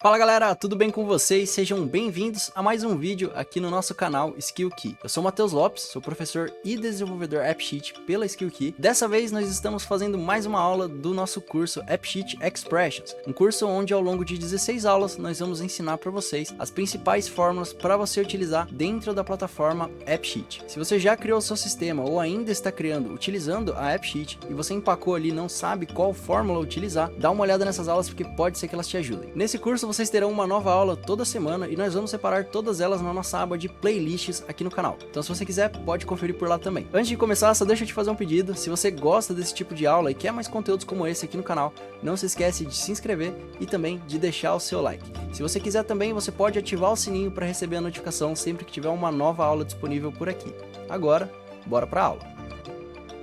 Fala galera, tudo bem com vocês? Sejam bem-vindos a mais um vídeo aqui no nosso canal SkillKey. Eu sou Matheus Lopes, sou professor e desenvolvedor AppSheet pela SkillKey. Dessa vez nós estamos fazendo mais uma aula do nosso curso AppSheet Expressions, um curso onde ao longo de 16 aulas nós vamos ensinar para vocês as principais fórmulas para você utilizar dentro da plataforma AppSheet. Se você já criou o seu sistema ou ainda está criando utilizando a AppSheet e você empacou ali e não sabe qual fórmula utilizar, dá uma olhada nessas aulas porque pode ser que elas te ajudem. Nesse curso vocês terão uma nova aula toda semana e nós vamos separar todas elas na nossa aba de playlists aqui no canal. Então se você quiser, pode conferir por lá também. Antes de começar, só deixa eu te fazer um pedido. Se você gosta desse tipo de aula e quer mais conteúdos como esse aqui no canal, não se esquece de se inscrever e também de deixar o seu like. Se você quiser também, você pode ativar o sininho para receber a notificação sempre que tiver uma nova aula disponível por aqui. Agora, bora para a aula.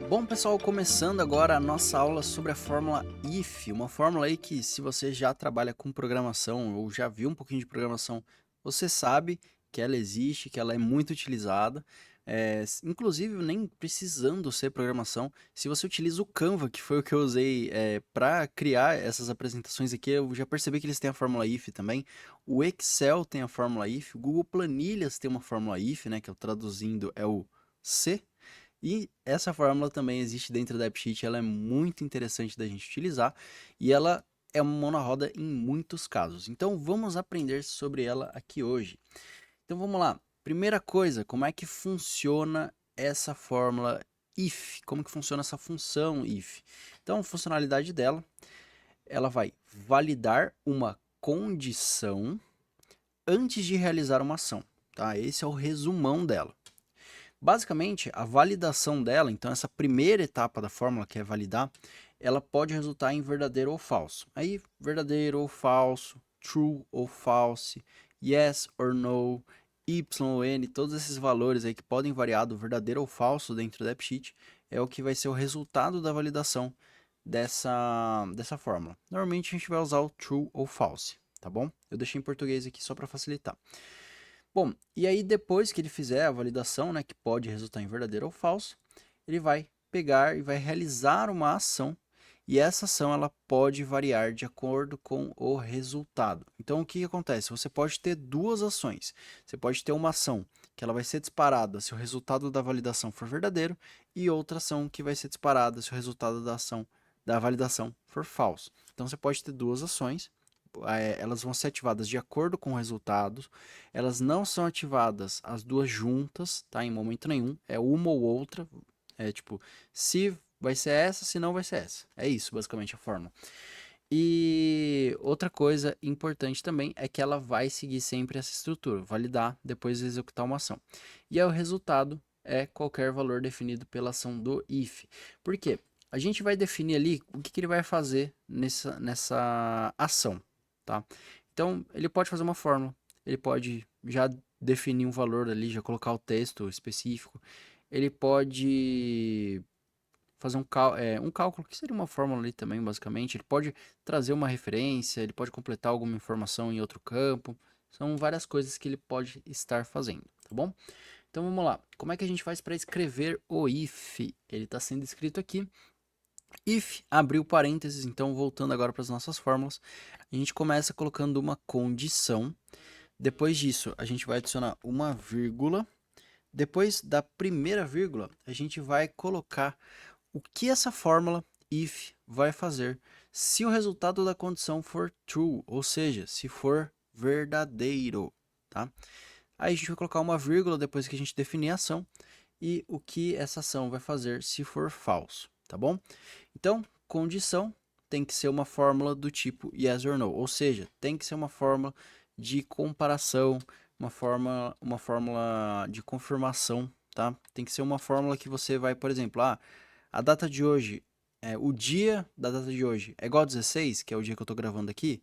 Bom pessoal, começando agora a nossa aula sobre a fórmula IF, uma fórmula aí que se você já trabalha com programação ou já viu um pouquinho de programação, você sabe que ela existe, que ela é muito utilizada, inclusive nem precisando ser programação. Se você utiliza o Canva, que foi o que eu usei para criar essas apresentações aqui, eu já percebi que eles têm a fórmula IF também, o Excel tem a fórmula IF, o Google Planilhas tem uma fórmula IF, né, que eu traduzindo é o C. E essa fórmula também existe dentro da AppSheet, ela é muito interessante da gente utilizar e ela é uma mão na roda em muitos casos. Então vamos aprender sobre ela aqui hoje. Então vamos lá. Primeira coisa, como é que funciona essa fórmula IF? Como que funciona essa função IF? Então a funcionalidade dela, ela vai validar uma condição antes de realizar uma ação, tá? Esse é o resumão dela. Basicamente, a validação dela, então essa primeira etapa da fórmula, que é validar, ela pode resultar em verdadeiro ou falso. Aí, verdadeiro ou falso, true ou false, yes or no, y ou n, todos esses valores aí que podem variar do verdadeiro ou falso dentro da AppSheet, é o que vai ser o resultado da validação dessa fórmula. Normalmente a gente vai usar o true ou false, tá bom? Eu deixei em português aqui só para facilitar. Bom, e aí depois que ele fizer a validação, né, que pode resultar em verdadeiro ou falso, ele vai pegar e vai realizar uma ação, e essa ação ela pode variar de acordo com o resultado. Então o que acontece? Você pode ter duas ações. Você pode ter uma ação que ela vai ser disparada se o resultado da validação for verdadeiro, e outra ação que vai ser disparada se o resultado da ação da validação for falso. Então você pode ter duas ações. Elas vão ser ativadas de acordo com o resultado, elas não são ativadas as duas juntas, tá? Em momento nenhum, é uma ou outra, tipo, se vai ser essa, se não vai ser essa. É isso, basicamente, a fórmula. E outra coisa importante também é que ela vai seguir sempre essa estrutura, validar, depois executar uma ação. E aí o resultado é qualquer valor definido pela ação do if. Por quê? A gente vai definir ali o que ele vai fazer nessa ação, tá? Então, ele pode fazer uma fórmula, ele pode já definir um valor ali, já colocar o texto específico, ele pode fazer um cálculo, que seria uma fórmula ali também, basicamente, ele pode trazer uma referência, ele pode completar alguma informação em outro campo, são várias coisas que ele pode estar fazendo, tá bom? Então vamos lá, como é que a gente faz para escrever o if? Ele está sendo escrito aqui, if, abriu parênteses, então voltando agora para as nossas fórmulas, a gente começa colocando uma condição, depois disso a gente vai adicionar uma vírgula, depois da primeira vírgula a gente vai colocar o que essa fórmula if vai fazer se o resultado da condição for true, ou seja, se for verdadeiro, tá? Aí a gente vai colocar uma vírgula depois que a gente definir a ação e o que essa ação vai fazer se for falso, tá bom? Então, condição tem que ser uma fórmula do tipo yes or no, ou seja, tem que ser uma fórmula de comparação, uma fórmula de confirmação, tá? Tem que ser uma fórmula que você vai, por exemplo, a data de hoje, o dia da data de hoje é igual a 16, que é o dia que eu estou gravando aqui,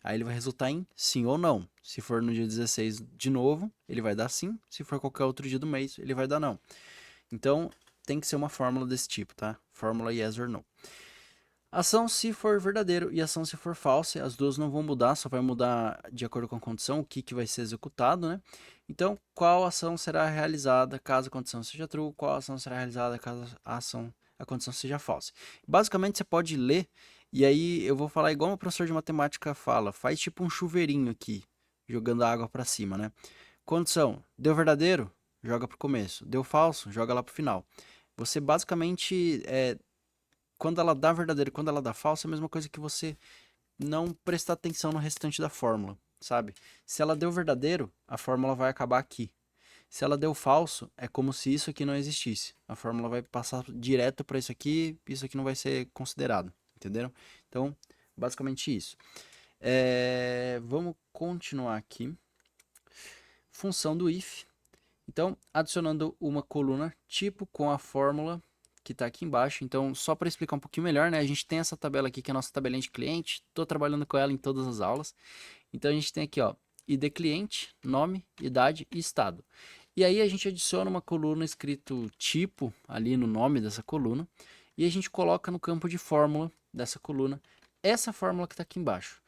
aí ele vai resultar em sim ou não. Se for no dia 16 de novo, ele vai dar sim. Se for qualquer outro dia do mês, ele vai dar não. Então, tem que ser uma fórmula desse tipo, tá? Fórmula yes or no. Ação se for verdadeiro e ação se for falsa, as duas não vão mudar, só vai mudar de acordo com a condição, o que vai ser executado, né? Então, qual ação será realizada caso a condição seja true, qual ação será realizada caso a condição seja falsa. Basicamente, você pode ler E aí eu vou falar igual o professor de matemática fala, faz tipo um chuveirinho aqui, jogando a água para cima, né? Condição, deu verdadeiro? Joga pro começo. Deu falso? Joga lá pro final. Você basicamente, quando ela dá verdadeiro e quando ela dá falso, é a mesma coisa que você não prestar atenção no restante da fórmula, sabe? Se ela deu verdadeiro, a fórmula vai acabar aqui. Se ela deu falso, é como se isso aqui não existisse. A fórmula vai passar direto para isso aqui não vai ser considerado, entenderam? Então, basicamente isso. Vamos continuar aqui. Função do if. Então, adicionando uma coluna tipo com a fórmula que está aqui embaixo. Então, só para explicar um pouquinho melhor, né? A gente tem essa tabela aqui que é a nossa tabelinha de cliente. Estou trabalhando com ela em todas as aulas. Então, a gente tem aqui, ó, ID cliente, nome, idade e estado. E aí a gente adiciona uma coluna escrito tipo ali no nome dessa coluna. E a gente coloca no campo de fórmula dessa coluna essa fórmula que está aqui embaixo.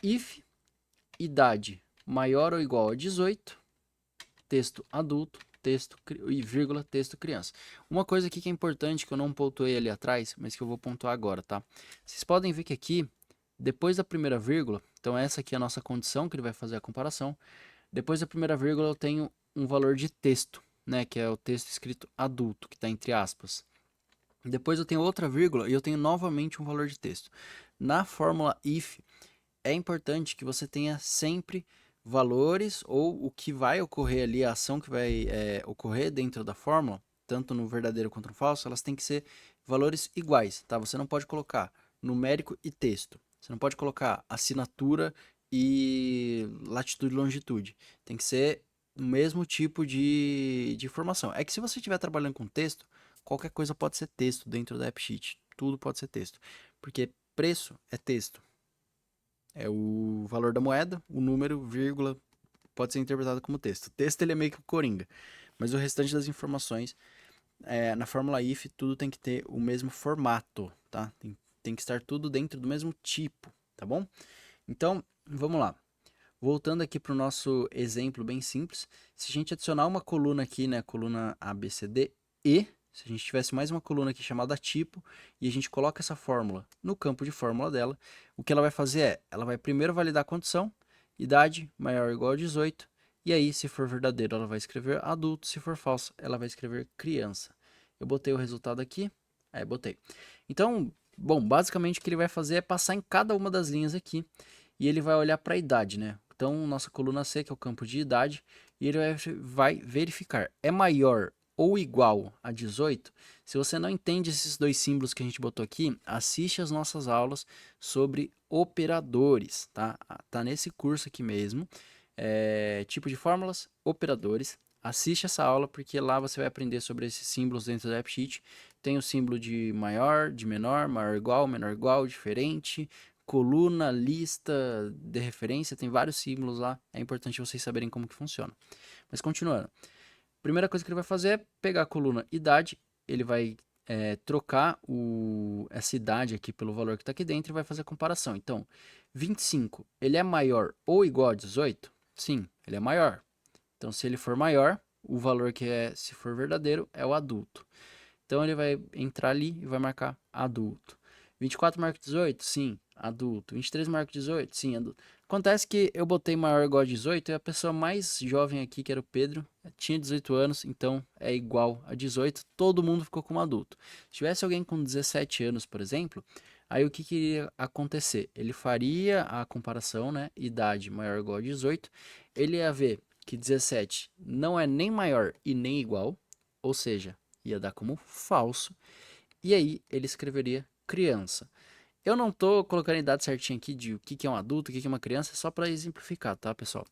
If idade maior ou igual a 18, texto adulto, texto e vírgula, texto criança. Uma coisa aqui que é importante, que eu não pontuei ali atrás, mas que eu vou pontuar agora, tá? Vocês podem ver que aqui, depois da primeira vírgula, então essa aqui é a nossa condição, que ele vai fazer a comparação. Depois da primeira vírgula eu tenho um valor de texto, né? Que é o texto escrito adulto, que está entre aspas. Depois eu tenho outra vírgula e eu tenho novamente um valor de texto. Na fórmula if, é importante que você tenha sempre valores ou o que vai ocorrer ali, a ação que vai ocorrer dentro da fórmula, tanto no verdadeiro quanto no falso, elas têm que ser valores iguais, tá? Você não pode colocar numérico e texto. Você não pode colocar assinatura e latitude e longitude. Tem que ser o mesmo tipo de informação. É que se você estiver trabalhando com texto, qualquer coisa pode ser texto dentro da AppSheet. Tudo pode ser texto. Porque preço é texto. É o valor da moeda, o número, vírgula, pode ser interpretado como texto. O texto ele é meio que o coringa, mas o restante das informações, na fórmula if, tudo tem que ter o mesmo formato, tá? Tem que estar tudo dentro do mesmo tipo, tá bom? Então, vamos lá. Voltando aqui para o nosso exemplo bem simples, se a gente adicionar uma coluna aqui, né, coluna A, B, C, D, E, se a gente tivesse mais uma coluna aqui chamada tipo, e a gente coloca essa fórmula no campo de fórmula dela, o que ela vai fazer ela vai primeiro validar a condição, idade maior ou igual a 18, e aí, se for verdadeiro, ela vai escrever adulto, se for falso, ela vai escrever criança. Eu botei o resultado aqui, botei. Então, bom, basicamente o que ele vai fazer é passar em cada uma das linhas aqui, e ele vai olhar para a idade, né? Então, nossa coluna C, que é o campo de idade, e ele vai verificar, é maior ou igual a 18? Se você não entende esses dois símbolos que a gente botou aqui, assiste as nossas aulas sobre operadores, tá? Tá nesse curso aqui mesmo, tipo de fórmulas, operadores. Assiste essa aula porque lá você vai aprender sobre esses símbolos dentro da AppSheet. Tem o símbolo de maior, de menor igual, diferente, coluna, lista de referência, tem vários símbolos lá, é importante vocês saberem como que funciona. Mas continuando, primeira coisa que ele vai fazer é pegar a coluna idade, ele vai trocar essa idade aqui pelo valor que está aqui dentro e vai fazer a comparação. Então, 25, ele é maior ou igual a 18? Sim, ele é maior. Então, se ele for maior, o valor que se for verdadeiro, é o adulto. Então, ele vai entrar ali e vai marcar adulto. 24 marca 18? Sim, adulto. 23 marca 18? Sim, adulto. Acontece que eu botei maior ou igual a 18 e a pessoa mais jovem aqui, que era o Pedro, tinha 18 anos, então é igual a 18, todo mundo ficou como adulto. Se tivesse alguém com 17 anos, por exemplo, aí o que iria acontecer? Ele faria a comparação, né, idade maior ou igual a 18, ele ia ver que 17 não é nem maior e nem igual, ou seja, ia dar como falso, e aí ele escreveria criança. Eu não tô colocando a idade certinha aqui de o que é um adulto, o que é uma criança, só para exemplificar, tá, pessoal?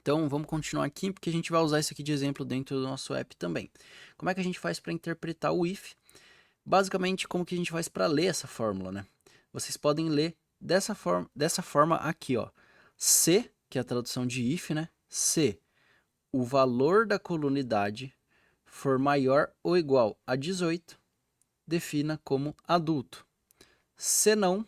Então, vamos continuar aqui, porque a gente vai usar isso aqui de exemplo dentro do nosso app também. Como é que a gente faz para interpretar o if? Basicamente, como que a gente faz para ler essa fórmula, né? Vocês podem ler dessa forma aqui, ó. Se, que é a tradução de if, né? Se o valor da coluna idade for maior ou igual a 18, defina como adulto. Se não,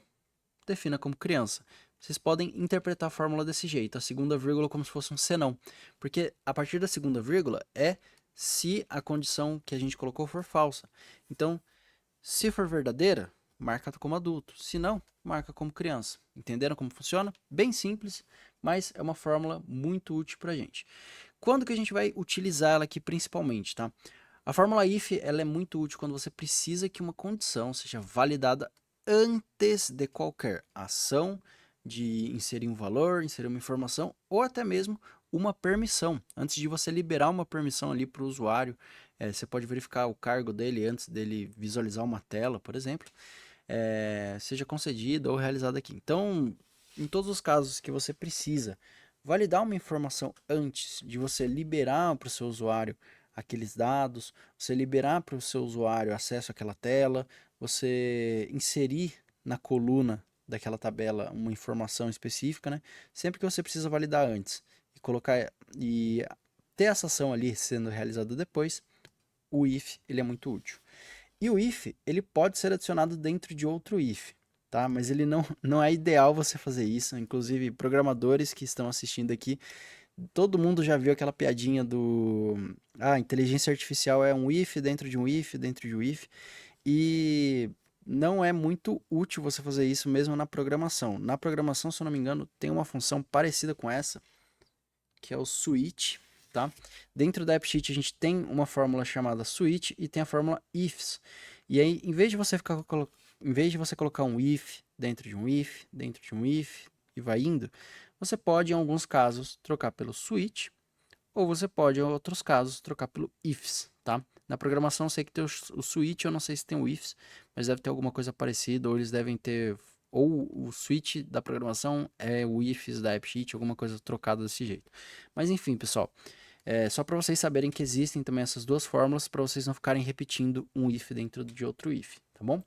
defina como criança. Vocês podem interpretar a fórmula desse jeito, a segunda vírgula como se fosse um senão, porque a partir da segunda vírgula é se a condição que a gente colocou for falsa. Então, se for verdadeira, marca como adulto. Se não, marca como criança. Entenderam como funciona? Bem simples, mas é uma fórmula muito útil para a gente. Quando que a gente vai utilizar ela aqui principalmente, tá? A fórmula if ela é muito útil quando você precisa que uma condição seja validada antes de qualquer ação de inserir um valor, inserir uma informação ou até mesmo uma permissão. Antes de você liberar uma permissão ali para o usuário, você pode verificar o cargo dele antes dele visualizar uma tela, por exemplo, seja concedida ou realizada aqui. Então, em todos os casos que você precisa validar uma informação antes de você liberar para o seu usuário aqueles dados, você liberar para o seu usuário acesso àquela tela, você inserir na coluna daquela tabela uma informação específica, né? Sempre que você precisa validar antes e colocar e ter essa ação ali sendo realizada depois, o if ele é muito útil. E o if ele pode ser adicionado dentro de outro if, tá? Mas ele não é ideal você fazer isso. Inclusive programadores que estão assistindo aqui, todo mundo já viu aquela piadinha do inteligência artificial é um if dentro de um if dentro de um if, e não é muito útil você fazer isso mesmo na programação. Na programação, se eu não me engano, tem uma função parecida com essa, que é o switch, tá? Dentro da AppSheet a gente tem uma fórmula chamada switch e tem a fórmula ifs. E aí, em vez de você colocar um if dentro de um if, dentro de um if e vai indo, você pode, em alguns casos, trocar pelo switch, ou você pode, em outros casos, trocar pelo ifs, tá? Na programação eu sei que tem o switch, eu não sei se tem o ifs, mas deve ter alguma coisa parecida, ou eles devem ter, ou o switch da programação é o ifs da AppSheet, alguma coisa trocada desse jeito. Mas enfim, pessoal, só para vocês saberem que existem também essas duas fórmulas, para vocês não ficarem repetindo um if dentro de outro if, tá bom?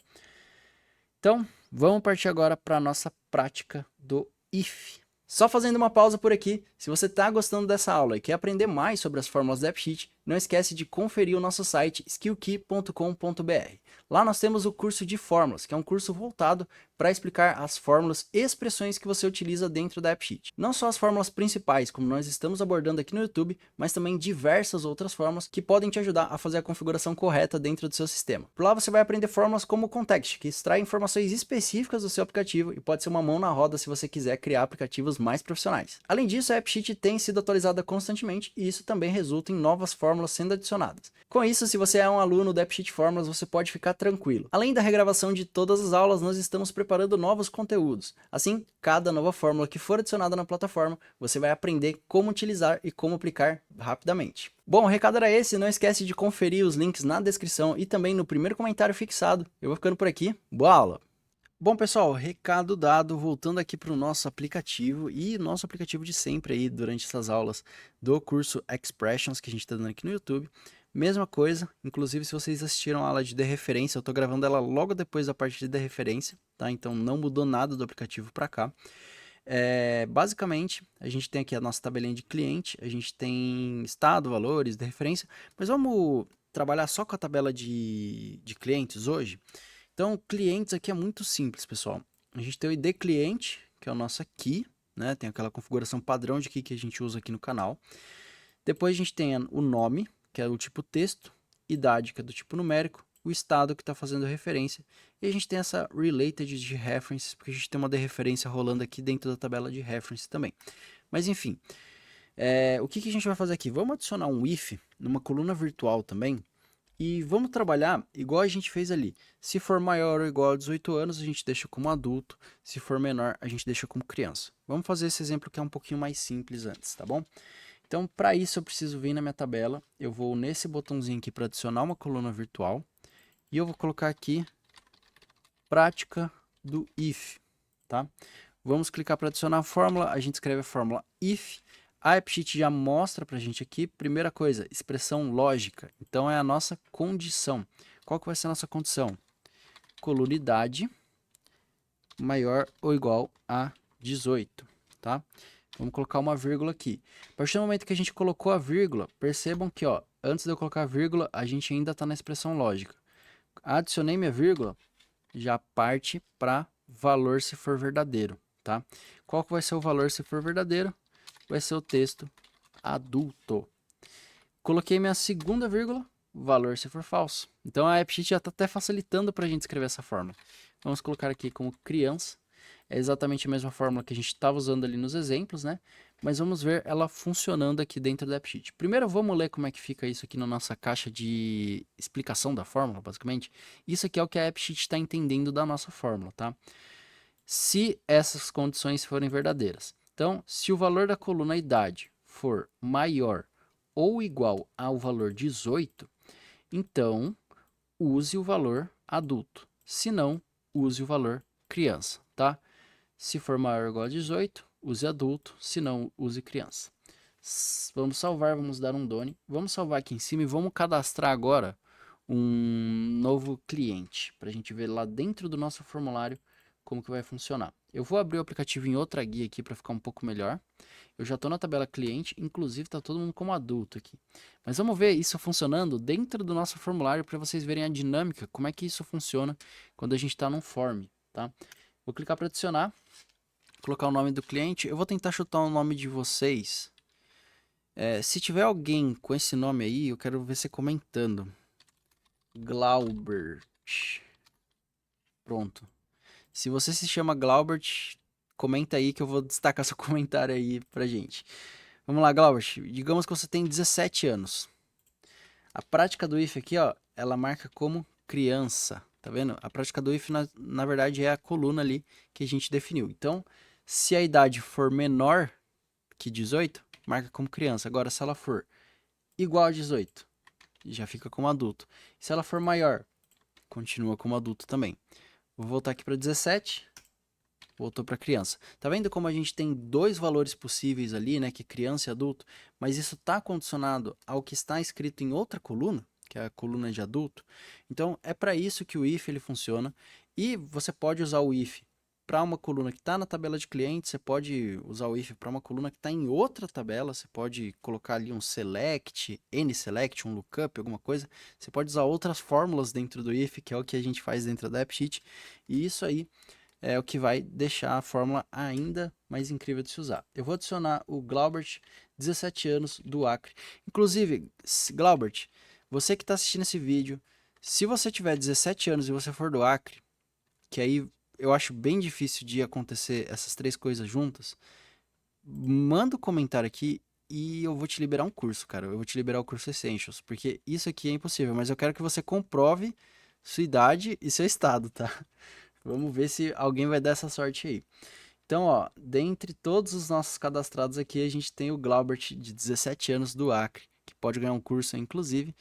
Então, vamos partir agora para a nossa prática do if. Só fazendo uma pausa por aqui, se você está gostando dessa aula e quer aprender mais sobre as fórmulas da AppSheet, não esquece de conferir o nosso site skillkey.com.br. Lá nós temos o curso de fórmulas, que é um curso voltado para explicar as fórmulas e expressões que você utiliza dentro da AppSheet. Não só as fórmulas principais, como nós estamos abordando aqui no YouTube, mas também diversas outras fórmulas que podem te ajudar a fazer a configuração correta dentro do seu sistema. Por lá você vai aprender fórmulas como o Context, que extrai informações específicas do seu aplicativo e pode ser uma mão na roda se você quiser criar aplicativos mais profissionais. Além disso, a AppSheet tem sido atualizada constantemente e isso também resulta em novas fórmulas sendo adicionadas. Com isso, se você é um aluno da AppSheet Fórmulas, você pode ficar tranquilo. Além da regravação de todas as aulas, nós estamos preparando novos conteúdos. Assim, cada nova fórmula que for adicionada na plataforma, você vai aprender como utilizar e como aplicar rapidamente. Bom, o recado era esse, não esquece de conferir os links na descrição e também no primeiro comentário fixado. Eu vou ficando por aqui, boa aula! Bom, pessoal, recado dado, voltando aqui para o nosso aplicativo e nosso aplicativo de sempre aí durante essas aulas do curso Expressions que a gente está dando aqui no YouTube. Mesma coisa, inclusive se vocês assistiram a aula de dereferência, eu estou gravando ela logo depois da parte de dereferência, tá? Então não mudou nada do aplicativo para cá. Basicamente, a gente tem aqui a nossa tabelinha de cliente, a gente tem estado, valores, dereferência, mas vamos trabalhar só com a tabela de clientes hoje. Então, clientes aqui é muito simples, pessoal. A gente tem o ID cliente, que é o nosso key, né? Tem aquela configuração padrão de key que a gente usa aqui no canal. Depois a gente tem o nome, que é o tipo texto, idade, que é do tipo numérico, o estado que está fazendo referência, e a gente tem essa related de references, porque a gente tem uma dereferência rolando aqui dentro da tabela de reference também. Mas enfim, o que a gente vai fazer aqui? Vamos adicionar um if numa coluna virtual também, e vamos trabalhar igual a gente fez ali. Se for maior ou igual a 18 anos, a gente deixa como adulto. Se for menor, a gente deixa como criança. Vamos fazer esse exemplo que é um pouquinho mais simples antes, tá bom? Então, para isso, eu preciso vir na minha tabela. Eu vou nesse botãozinho aqui para adicionar uma coluna virtual. E eu vou colocar aqui prática do if, tá? Vamos clicar para adicionar a fórmula. A gente escreve a fórmula if. A AppSheet já mostra para a gente aqui, primeira coisa, expressão lógica. Então, é a nossa condição. Qual que vai ser a nossa condição? Coluna idade maior ou igual a 18, tá? Vamos colocar uma vírgula aqui. A partir do momento que a gente colocou a vírgula, percebam que, ó, antes de eu colocar a vírgula, a gente ainda está na expressão lógica. Adicionei minha vírgula, já parte para valor se for verdadeiro, tá? Qual que vai ser o valor se for verdadeiro? Vai ser o texto adulto. Coloquei minha segunda vírgula, valor se for falso. Então a AppSheet já está até facilitando para a gente escrever essa fórmula. Vamos colocar aqui como criança. É exatamente a mesma fórmula que a gente estava usando ali nos exemplos, né? Mas vamos ver ela funcionando aqui dentro do AppSheet. Primeiro vamos ler como é que fica isso aqui na nossa caixa de explicação da fórmula, basicamente. Isso aqui é o que a AppSheet está entendendo da nossa fórmula, tá? Se essas condições forem verdadeiras. Então, se o valor da coluna idade for maior ou igual ao valor 18, então use o valor adulto. Se não, use o valor criança, tá? Se for maior ou igual a 18, use adulto. Se não, use criança. Vamos salvar, vamos dar um done. Vamos salvar aqui em cima e vamos cadastrar agora um novo cliente, para a gente ver lá dentro do nosso formulário como que vai funcionar. Eu vou abrir o aplicativo em outra guia aqui para ficar um pouco melhor. Eu já estou na tabela cliente, inclusive está todo mundo como adulto aqui. Mas vamos ver isso funcionando dentro do nosso formulário para vocês verem a dinâmica, como é que isso funciona quando a gente está num form, tá? Vou clicar para adicionar, colocar o nome do cliente. Eu vou tentar chutar o nome de vocês. Se tiver alguém com esse nome aí, eu quero ver você comentando. Glaubert. Pronto. Se você se chama Glaubert, comenta aí que eu vou destacar seu comentário aí pra gente. Vamos lá, Glaubert. Digamos que você tem 17 anos. A prática do if aqui, ó, ela marca como criança. Tá vendo? A prática do if, na verdade, é a coluna ali que a gente definiu. Então, se a idade for menor que 18, marca como criança. Agora, se ela for igual a 18, já fica como adulto. Se ela for maior, continua como adulto também. Vou voltar aqui para 17. Voltou para criança. Tá vendo como a gente tem dois valores possíveis ali, né? Que é criança e adulto. Mas isso está condicionado ao que está escrito em outra coluna, que é a coluna de adulto. Então, é para isso que o if ele funciona. E você pode usar o if para uma coluna que está na tabela de cliente. Você pode usar o if para uma coluna que está em outra tabela. Você pode colocar ali um select, nselect, um lookup, alguma coisa. Você pode usar outras fórmulas dentro do if, que é o que a gente faz dentro da AppSheet. E isso aí é o que vai deixar a fórmula ainda mais incrível de se usar. Eu vou adicionar o Glaubert, 17 anos, do Acre. Inclusive, Glaubert, você que está assistindo esse vídeo, se você tiver 17 anos e você for do Acre, que aí eu acho bem difícil de acontecer essas três coisas juntas, manda um comentário aqui e eu vou te liberar um curso, cara. Eu vou te liberar o curso Essentials, porque isso aqui é impossível, mas eu quero que você comprove sua idade e seu estado, tá? Vamos ver se alguém vai dar essa sorte aí. Então, ó, dentre todos os nossos cadastrados aqui, a gente tem o Glaubert, de 17 anos, do Acre, que pode ganhar um curso, inclusive,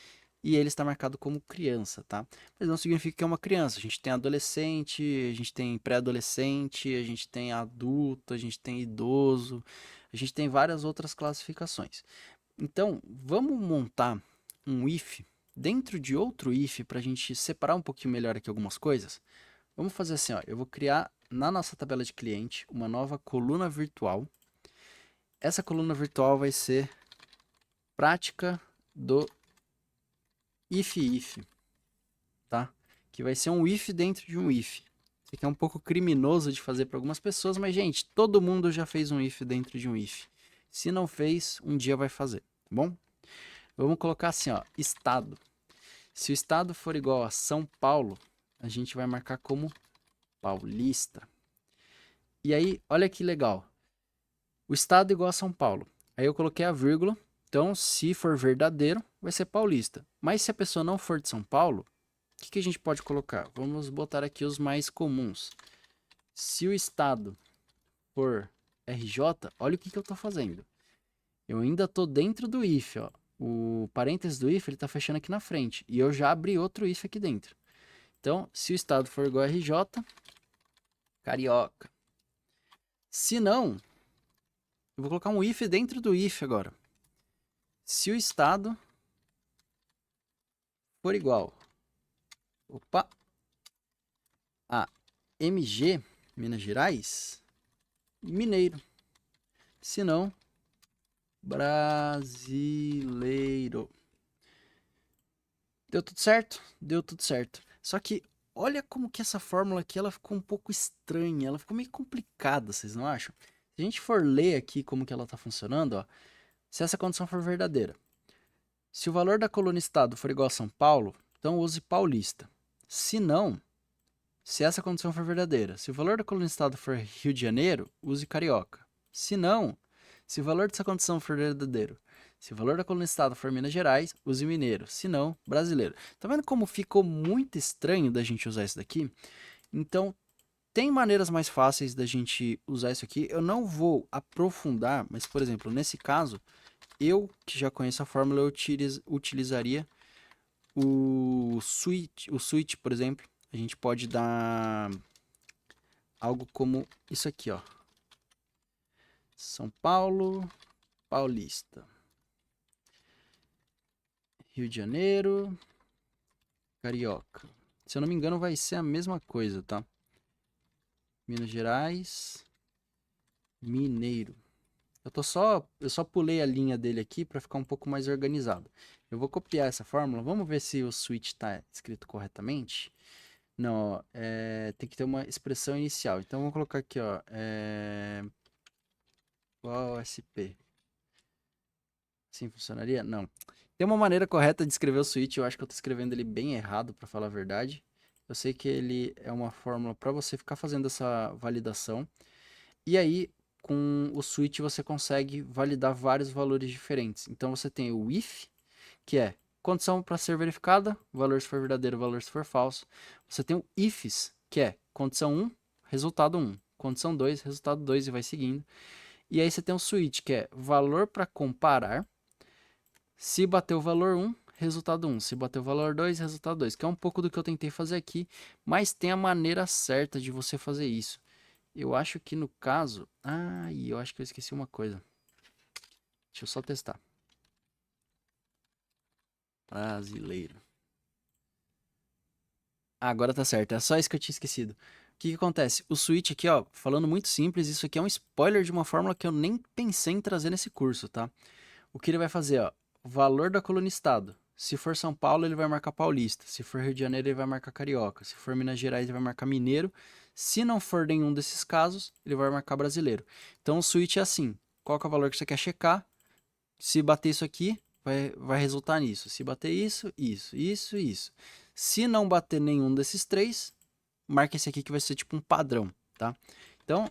e ele está marcado como criança, tá? Mas não significa que é uma criança. A gente tem adolescente, a gente tem pré-adolescente, a gente tem adulto, a gente tem idoso, a gente tem várias outras classificações. Então, vamos montar um if dentro de outro if para a gente separar um pouquinho melhor aqui algumas coisas. Vamos fazer assim, ó, eu vou criar na nossa tabela de cliente uma nova coluna virtual. Essa coluna virtual vai ser prática do if, tá? Que vai ser um if dentro de um if. Isso aqui é um pouco criminoso de fazer para algumas pessoas, mas, gente, todo mundo já fez um if dentro de um if. Se não fez, um dia vai fazer, tá bom? Vamos colocar assim, ó, estado. Se o estado for igual a São Paulo, a gente vai marcar como paulista. E aí, olha que legal. O estado é igual a São Paulo. Aí eu coloquei a vírgula. Então, se for verdadeiro, vai ser paulista. Mas se a pessoa não for de São Paulo, o que a gente pode colocar? Vamos botar aqui os mais comuns. Se o estado for RJ, olha o que eu estou fazendo. Eu ainda estou dentro do if, ó. O parênteses do if, ele está fechando aqui na frente. E eu já abri outro if aqui dentro. Então, se o estado for igual a RJ, carioca. Se não, eu vou colocar um if dentro do if agora. Se o estado for igual, a MG, Minas Gerais, mineiro. Se não, brasileiro. Deu tudo certo? Deu tudo certo. Só que olha como que essa fórmula aqui ela ficou um pouco estranha, ela ficou meio complicada, vocês não acham? Se a gente for ler aqui como que ela está funcionando, ó, se essa condição for verdadeira, se o valor da coluna estado for igual a São Paulo, então use paulista. Se não, se essa condição for verdadeira, se o valor da coluna estado for Rio de Janeiro, use carioca. Se não, se o valor dessa condição for verdadeiro, se o valor da coluna estado for Minas Gerais, use mineiro. Se não, brasileiro. Tá vendo como ficou muito estranho da gente usar isso daqui? Então, tem maneiras mais fáceis da gente usar isso aqui. Eu não vou aprofundar, mas, por exemplo, nesse caso, eu que já conheço a fórmula, eu utilizaria o switch, por exemplo. A gente pode dar algo como isso aqui, ó. São Paulo, Paulista. Rio de Janeiro, Carioca. Se eu não me engano, vai ser a mesma coisa, tá? Minas Gerais, Mineiro. Eu só pulei a linha dele aqui para ficar um pouco mais organizado. Eu vou copiar essa fórmula. Vamos ver se o switch está escrito corretamente. Não, ó, tem que ter uma expressão inicial. Então, vamos colocar aqui, ó. OSP. Assim funcionaria? Não. Tem uma maneira correta de escrever o switch. Eu acho que eu estou escrevendo ele bem errado, para falar a verdade. Eu sei que ele é uma fórmula para você ficar fazendo essa validação. E aí, com o switch, você consegue validar vários valores diferentes. Então, você tem o if, que é condição para ser verificada, valor se for verdadeiro, valor se for falso. Você tem o ifs, que é condição 1, resultado 1. Condição 2, resultado 2 e vai seguindo. E aí você tem o switch, que é valor para comparar. Se bater o valor 1, resultado 1. Se bater o valor 2, resultado 2. Que é um pouco do que eu tentei fazer aqui, mas tem a maneira certa de você fazer isso. Eu acho que no caso... eu acho que eu esqueci uma coisa. Deixa eu só testar. Brasileiro. Agora tá certo, é só isso que eu tinha esquecido. O que que acontece? O switch aqui, ó, falando muito simples, isso aqui é um spoiler de uma fórmula que eu nem pensei em trazer nesse curso, tá? O que ele vai fazer, ó, valor da coluna estado. Se for São Paulo, ele vai marcar paulista. Se for Rio de Janeiro, ele vai marcar carioca. Se for Minas Gerais, ele vai marcar mineiro. Se não for nenhum desses casos, ele vai marcar brasileiro. Então o switch é assim, qual que é o valor que você quer checar? Se bater isso aqui, vai resultar nisso. Se bater isso, isso, isso, isso. Se não bater nenhum desses três, marca esse aqui que vai ser tipo um padrão, tá? Então,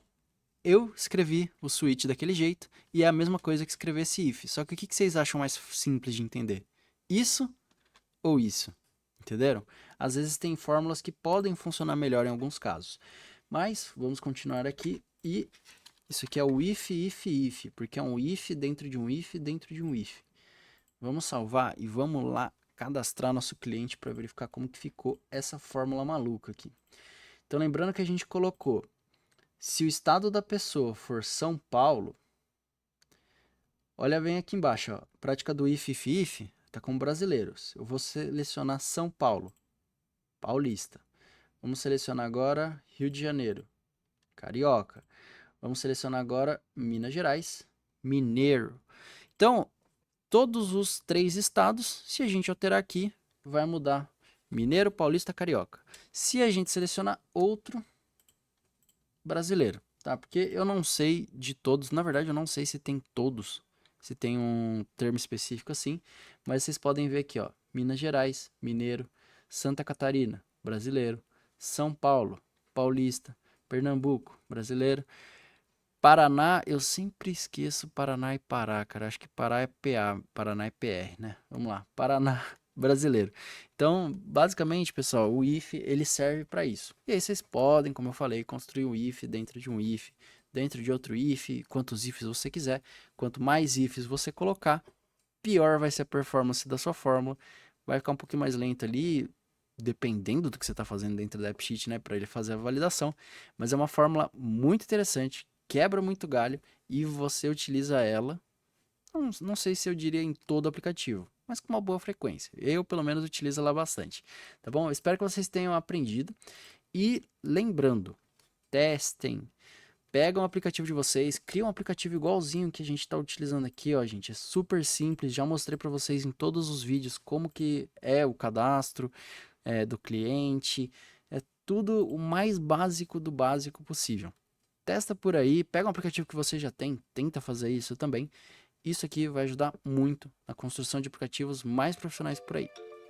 eu escrevi o switch daquele jeito e é a mesma coisa que escrever esse if. Só que o que vocês acham mais simples de entender? Isso ou isso? Entenderam? Às vezes tem fórmulas que podem funcionar melhor em alguns casos. Mas, vamos continuar aqui e... Isso aqui é o if, if, if, porque é um if dentro de um if dentro de um if. Vamos salvar e vamos lá cadastrar nosso cliente para verificar como que ficou essa fórmula maluca aqui. Então lembrando que a gente colocou, se o estado da pessoa for São Paulo, olha bem aqui embaixo, ó, prática do if, if, if, tá como brasileiros. Eu vou selecionar São Paulo, paulista. Vamos selecionar agora Rio de Janeiro, carioca. Vamos selecionar agora Minas Gerais, mineiro. Então, todos os três estados, se a gente alterar aqui, vai mudar mineiro, paulista, carioca. Se a gente selecionar outro, brasileiro, tá? Porque eu não sei de todos, na verdade eu não sei se tem todos, se tem um termo específico assim, mas vocês podem ver aqui, ó, Minas Gerais, mineiro, Santa Catarina, brasileiro, São Paulo, paulista, Pernambuco, brasileiro, Paraná, eu sempre esqueço Paraná e Pará, cara. Acho que Pará é PA, Paraná é PR, né? Vamos lá, Paraná brasileiro. Então, basicamente, pessoal, o if ele serve para isso. E aí vocês podem, como eu falei, construir um if dentro de um if, dentro de outro if, quantos ifs você quiser. Quanto mais ifs você colocar, pior vai ser a performance da sua fórmula. Vai ficar um pouquinho mais lento ali, dependendo do que você está fazendo dentro da AppSheet, né, para ele fazer a validação. Mas é uma fórmula muito interessante, quebra muito galho e você utiliza ela, não sei se eu diria em todo o aplicativo, mas com uma boa frequência. Eu, pelo menos, utilizo ela bastante, tá bom? Eu espero que vocês tenham aprendido. E lembrando, testem, pega um aplicativo de vocês, cria um aplicativo igualzinho que a gente está utilizando aqui, ó, gente. É super simples, já mostrei para vocês em todos os vídeos como que é o cadastro do cliente. É tudo o mais básico do básico possível. Testa por aí, pega um aplicativo que você já tem, tenta fazer isso também. Isso aqui vai ajudar muito na construção de aplicativos mais profissionais por aí.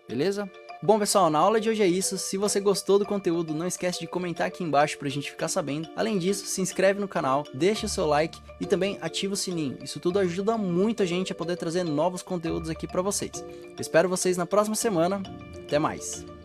beleza? Bom pessoal, na aula de hoje é isso. Se você gostou do conteúdo, não esquece de comentar aqui embaixo pra gente ficar sabendo. Além disso, se inscreve no canal, deixa o seu like e também ativa o sininho. Isso tudo ajuda muito a gente a poder trazer novos conteúdos aqui pra vocês. Eu espero vocês na próxima semana. Até mais!